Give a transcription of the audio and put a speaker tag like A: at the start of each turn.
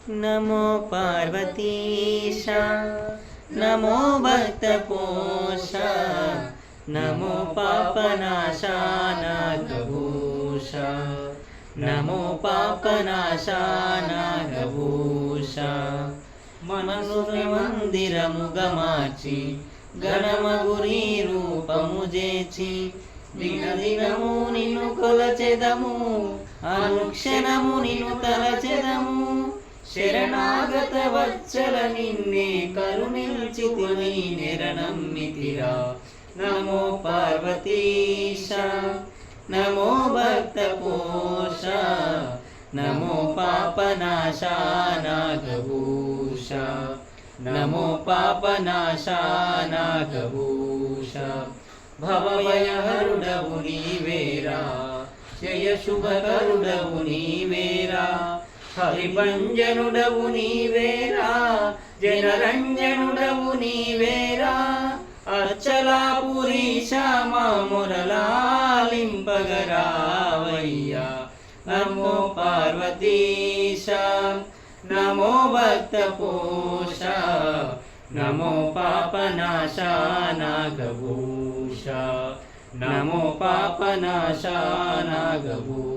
A: नमो पार्वतीशा नमो भक्तपोषा नमो पापनाशा नागभूषा नमो पापनाशा नागभूषा మనసుని మందిరముగమార్చి గణమగురి రూపము చేచి దినదినము నిన్ను కొలచెదము అనుక్షణము నిన్ను తలచెదము శరణాగత వచ్చల నిన్నే కరుణించితివి నిరనమ్మితిరా నమో పార్వతీశ నమో భక్తపోష नमो पापनाशा नागभूषा नमो पापनाशा नागभूषा भवभयहरुडवु नीवेरा जय शुभकरुडवु नीवेरा हरिभंजनुडवु नीवेरा जनरंजनुडवु नीवेरा अचलापुरीशा मा मुरलालिंपगरावय्या नमो पार्वतीशा नमो भक्तपोषा नमो पापनाशा नागभूषा नमो पापनाशा नागभूषा।